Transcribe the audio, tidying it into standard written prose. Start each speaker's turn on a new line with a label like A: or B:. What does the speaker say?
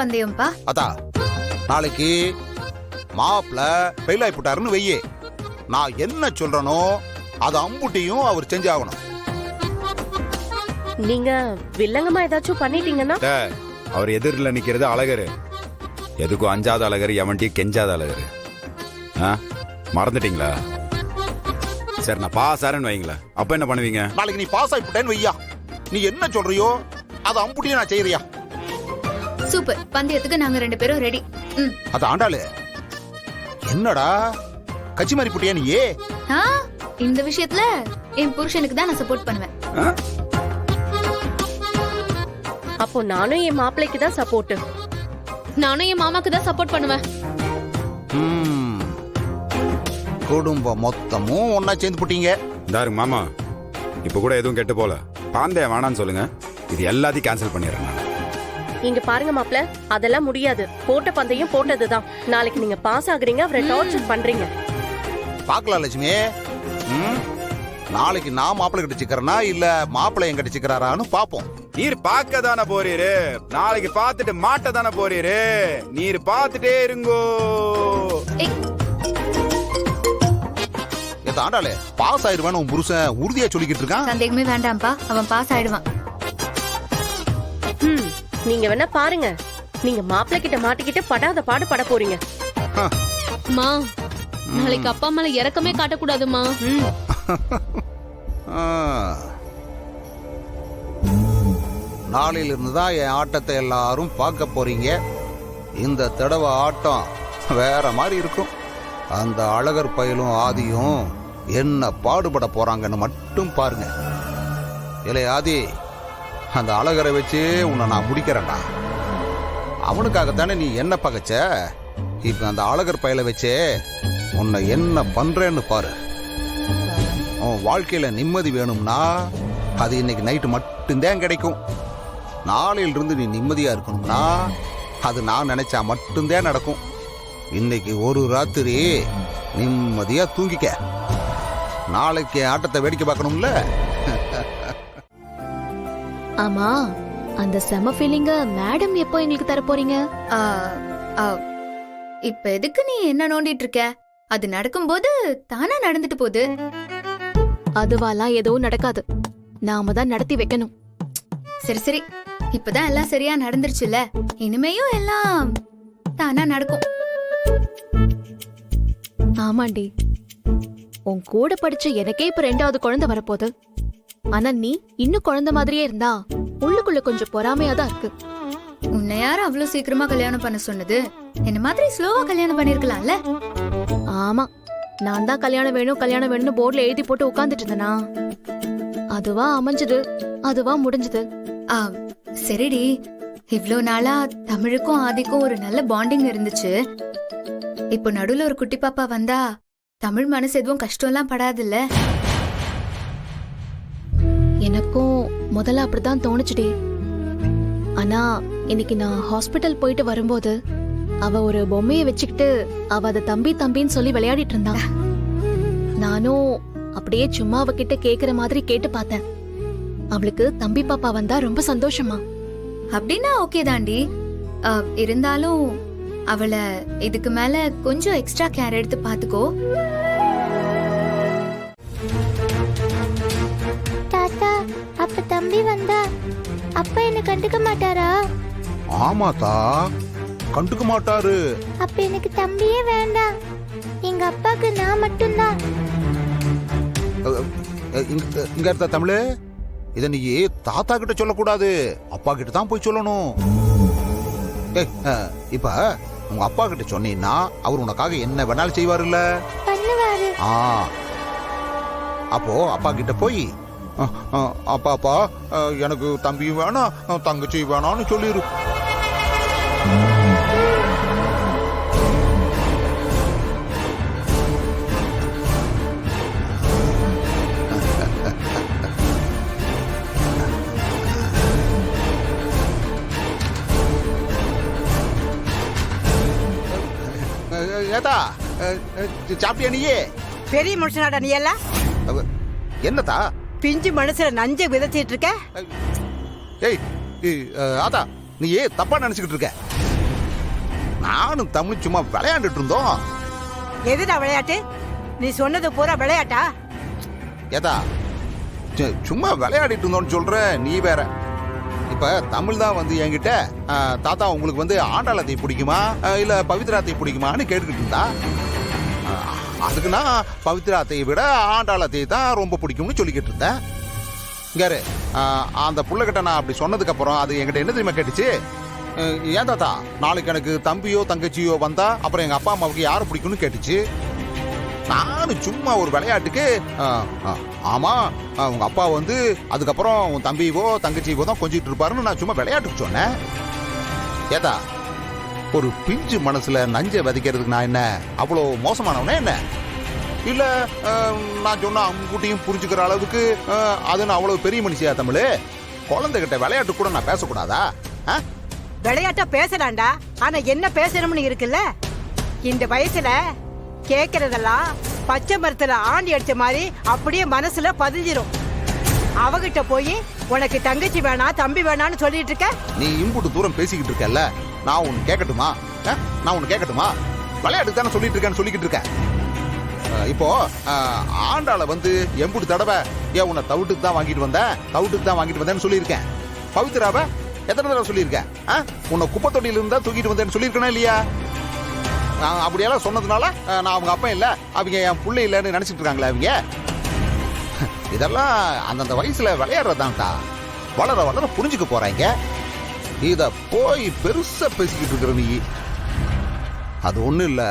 A: பந்தயம்ப்பா?
B: அதா நாளைக்கு மாப்பிள்ள ஃபெயில் ஆயிட்டாருன்னு வெய்யே, நான் என்ன சொல்றனோ அது அம்புட்டியும் அவர் செஞ்சாகணும்.
C: நீங்க வில்லங்கமா ஏதாச்சும் பண்ணிட்டீங்கன்னா?
D: அவர் எதிரில் நிக்கிறது அழகரு, எதுக்கும் அஞ்சாத அழகரு, எவன்ட்டியும் கெஞ்சாத அழகரு. மறந்துட்டீங்களா? சரி நான் பாஸ் ஆறேன்னு வைங்களேன், அப்ப என்ன பண்ணுவீங்க?
B: நாளைக்கு நீ பாஸ் ஆயிட்டேன்னு வையா, நீ என்ன சொல்றியோ அது அம்புட்டியும் நான் செய்யறியா?
A: சூப்பர், பந்தயத்துக்கு நாங்க 2 பேரும் ரெடி.
B: அது ஆண்டாளு என்னடா கட்சி மாறி புட்டியா நீ?
A: இந்த விஷயத்துல என் புருஷனுக்கு தான் நான் சப்போர்ட் பண்ணுவேன்.
C: அப்போ நானும் என் மாப்பிள்ளைக்கு தான் சப்போர்ட்.
E: நானும் என் மாமாக்கு தான் சப்போர்ட் பண்ணுவேன்.
B: குடும்பம் மொத்தமும் ஒன்னா சேர்ந்து போட்டீங்க.
D: இந்தாருங்க மாமா, இப்ப கூட எதுவும் கெட்டு போல, பாந்தே வேணான்னு சொல்லுங்க, இது எல்லாத்தையும் கேன்சல் பண்ணிடுறேன் நான்.
C: இங்க பாருங்க மாப்ள, அதெல்லாம் முடியாது. போட்ட பந்தயம் போட்டதுதான். நாளைக்கு நீங்க பாஸ் ஆகுறீங்க, அவரை டார்ச்சர் பண்றீங்க.
B: பாக்கலாம் லட்சுமி, நாளைக்கு நான் மாப்பிள்ளை கிட்ட சிக்கிறனா இல்ல மாப்பிள்ளை எங்கிட்ட சிக்கிறாரான்னு பாப்போம்.
D: நீர் பார்க்க தானே போறீரு, நாளைக்கு பார்த்துட்டு மாட்ட தானே போறீரு, நீர் பார்த்துட்டே இருங்கோ.
B: ஆண்டாளே பாஸ் ஆயிடுவான்னு உன் புருஷன் உறுதியா சொல்லிக்கிட்டு இருக்கான்.
A: சந்தேகமே வேண்டாம்ப்பா, அவன் பாஸ் ஆயிடுவான்.
C: நீங்க வேணா பாருங்க, நீங்க மாப்பிள்ளை கிட்ட மாட்டிக்கிட்டு படாத பாடு பட போறீங்க.
E: மா, நாளைக்கு அப்பா மேல இறக்கமே காட்டக்கூடாதுமா.
B: நாளையில இருந்துதான் என் ஆட்டத்தை எல்லாரும் பார்க்க போறீங்க. இந்த தடவை ஆட்டம் வேற மாதிரி இருக்கும். அந்த அழகர் பயலும் ஆதியும் என்ன பாடுபட போறாங்கன்னு மட்டும் பாருங்க. இல்லை ஆதி, அந்த அழகரை வச்சு உன்னை நான் முடிக்கிறேன்டா. அவனுக்காகத்தானே நீ என்ன பகைச்ச, இப்ப அந்த அழகர் பயலை வச்சே உன்னை என்ன பண்றேன்னு பாரு. உன் வாழ்க்கையில நிம்மதி வேணும்னா அது இன்னைக்கு நைட்டு மட்டும்தான் கிடைக்கும். நாளையிலிருந்து நீ நிம்மதியா இருக்கணும்னா அது நான் நினைச்சா மட்டும்தான் நடக்கும். இன்னைக்கு ஒரு ராத்திரி நிம்மதியா தூங்கிக்க, நாளைக்கு ஆட்டத்தை வேடிக்கை பார்க்கணும்ல.
E: ஆமா, அந்த செம ஃபீலிங்க மேடம் எப்போ எங்களுக்கு தர போறீங்க?
A: இப்ப எதுக்கு நீ என்ன நோண்டிட்டு இருக்க? அது நடக்கும்போது தானா நடந்துட்டு போகுது.
E: அதுவாலாம் எதுவும் நடக்காது, நாம தான் நடத்தி வைக்கணும்.
A: சரி சரி, இப்பதான் எல்லாம் சரியா நடந்துருச்சுல, இனிமேயும் எல்லாம் தானா நடக்கும்.
E: ஆமாண்டி, உன் கூட படிச்ச எனக்கே இப்ப 2வது குழந்தை வரப்போகுது. ஆனா நீ இன்னும் குழந்தை மாதிரியே இருந்தா உள்ளுக்குள்ள கொஞ்சம் பொறாமையா தான் இருக்கு.
A: உன்னை யாரும் அவ்வளவு சீக்கிரமா கல்யாணம் பண்ண சொன்னது? என்ன மாதிரி ஸ்லோவா கல்யாணம் பண்ணிருக்கலாம்ல?
E: ஆமா, நான் தான் கல்யாணம் வேணும்னு போர்ட்ல எழுதி போட்டு உட்கார்ந்துட்டு இருந்தேனா, அதுவா அமைஞ்சது, அதுவா முடிஞ்சது.
A: சரிடி, இவ்ளோ நாளா தமிழுக்கும் ஆதிக்கும் ஒரு நல்ல பாண்டிங் இருந்துச்சு. இப்போ நடுவுல ஒரு குட்டி பாப்பா வந்தா தமிழ் மனசு எதுவும் கஷ்டம் எல்லாம் படாதுல்ல?
E: எனக்கும் முதல்ல அப்படிதான் தோணுச்சுடி. ஆனா இன்னைக்கு நான் ஹாஸ்பிட்டல் போயிட்டு வரும்போது அவ ஒரு பொம்மையை வச்சுக்கிட்டு அவ அதை தம்பி தம்பின்னு சொல்லி விளையாடிட்டு இருந்தா. நானும் அப்படியே சும்மா அவகிட்ட கேக்குற மாதிரி கேட்டு பார்த்தேன். அவளுக்கு தம்பி பாப்பா வந்தா ரொம்ப சந்தோஷமா.
A: அப்படின்னா ஓகே தாண்டி. இருந்தாலும் அவளை இதுக்கு மேல கொஞ்சம் எக்ஸ்ட்ரா கேர் எடுத்து பாத்துக்கோ.
F: தாத்தா, அப்ப தம்பி வந்தா அப்பா என்ன கண்டுக்க மாட்டாரா?
B: ஆமாத்தா, கண்டுக்க மாட்டாரு.
F: அப்ப எனக்கு தம்பியே வேண்டாம், எங்க அப்பாக்கு நான் மட்டும்தான்.
B: இங்க இருந்த தமிழ், இத நீ தாத்தா கிட்ட சொல்லக்கூடாது, அப்பா கிட்ட தான் போய் சொல்லணும். இப்ப உங்க அப்பா கிட்ட சொன்னீங்கன்னா அவர் உனக்காக என்ன வேணாலும் செய்வாருல்ல?
F: பண்ணுவாரு.
B: அப்போ அப்பா கிட்ட போய் அப்பா எனக்கு தம்பியும் வேணாம் தங்கச்சி வேணாம்னு சொல்லிரு. ஏதா சாப்பிட்டியா நீயே?
G: பெரிய மனுஷனாடா நீ எல்லாம்.
B: என்னதா
G: பிஞ்சு மனுஷன நஞ்ச விதைச்சிட்டு இருக்க?
B: ஏய் ஆதா, நீ தப்பா நினைச்சுக்கிட்டு இருக்க. நானும் தமிழ் சும்மா விளையாண்டுட்டு இருந்தோம்.
G: எதுடா விளையாட்டு? நீ சொன்னது பூரா விளையாட்டா?
B: ஏதா சும்மா விளையாடிட்டு இருந்தோம்னு சொல்ற நீ வேற. இப்ப தமிழ் தான் வந்து என்கிட்ட தாத்தா உங்களுக்கு வந்து ஆண்டாளத்தை பிடிக்குமா இல்ல பவித்ராத்தை பிடிக்குமான்னு கேட்டுக்கிட்டு இருந்தா. அதுக்கு நான் பவித்ராத்தையை விட ஆண்டாளத்தை தான் ரொம்ப பிடிக்கும்னு சொல்லிக்கிட்டு இருந்தேன். இங்காரு அந்த புள்ளகிட்ட நான் அப்படி சொன்னதுக்கு அப்புறம் அது என்கிட்ட என்ன தெரியுமா கேட்டுச்சு, ஏன் தாத்தா நாளைக்கு எனக்கு தம்பியோ தங்கச்சியோ வந்தா அப்புறம் எங்க அப்பா அம்மாவுக்கு யாரை பிடிக்கும்னு கேட்டுச்சு. நானும் சும்மா ஒரு விளையாட்டுக்கு ஆமா உங்க அப்பா வந்து அதுக்கப்புறம் உன் தம்பியவோ தங்கச்சியவோ தான் கொஞ்சிட்டு இருப்பாருன்னு நான் சும்மா விளையாட்டுக்கு சொன்னேன். ஏதா ஒரு பிஞ்சு மனசுல நஞ்சை விதைக்கிறதுக்கு நான் என்ன அவ்வளோ மோசமானவனே என்ன? இல்ல நான் சொன்ன அங்குட்டியும் புரிஞ்சுக்கிற அளவுக்கு அது நான் அவ்வளவு பெரிய மனுஷியா தமிழ்? குழந்தைகிட்ட விளையாட்டு கூட நான் பேசக்கூடாதா?
G: விளையாட்டா பேசலாம்டா, ஆனா என்ன பேசணும்னு இருக்குல்ல. இந்த வயசுல கேக்குறதெல்லாம் பச்சை மரத்துல ஆண்டி அடிச்ச மாதிரி அப்படியே மனசுல பதிஞ்சிரும். அவகிட்ட போய் உனக்கு தங்கச்சி வேணாம் தம்பி வேணான்னு சொல்லிட்டு இருக்க.
B: நீ இம்புட்டு தூரம் பேசிக்கிட்டு இருக்கல்ல, நான் உன்னை கேட்கட்டுமா? நான் உன்னை கேட்கட்டுமா? விளையாட்டு தானே சொல்லிட்டு இருக்கேன்னு சொல்லிக்கிட்டு இருக்கேன். இப்போ ஆண்டாள வந்து எம்புட்டு தடவை ஏன் உன்னை தவிட்டுக்கு தான் வாங்கிட்டு வந்தேன்னு சொல்லியிருக்கேன். பவித்ராவை எத்தனை தடவை சொல்லியிருக்கேன்? உன்னை குப்பை தொட்டியில இருந்தா தூக்கிட்டு வந்தேன்னு சொல்லியிருக்கேனா இல்லையா? அப்படியெல்லாம் சொன்னதுனால நான் அவங்க அப்பா இல்ல அவங்க என் பிள்ளை இல்லைன்னு நினைச்சிட்டு இருக்காங்களே அவங்க. இதெல்லாம் அந்தந்த வயசுல விளையாடுறதான்டா. வளர வளர புரிஞ்சுக்க போறாங்க. இத போய் பெருசா பேசிக்கிட்டு இருக்கிற நீ அது ஒண்ணு இல்ல.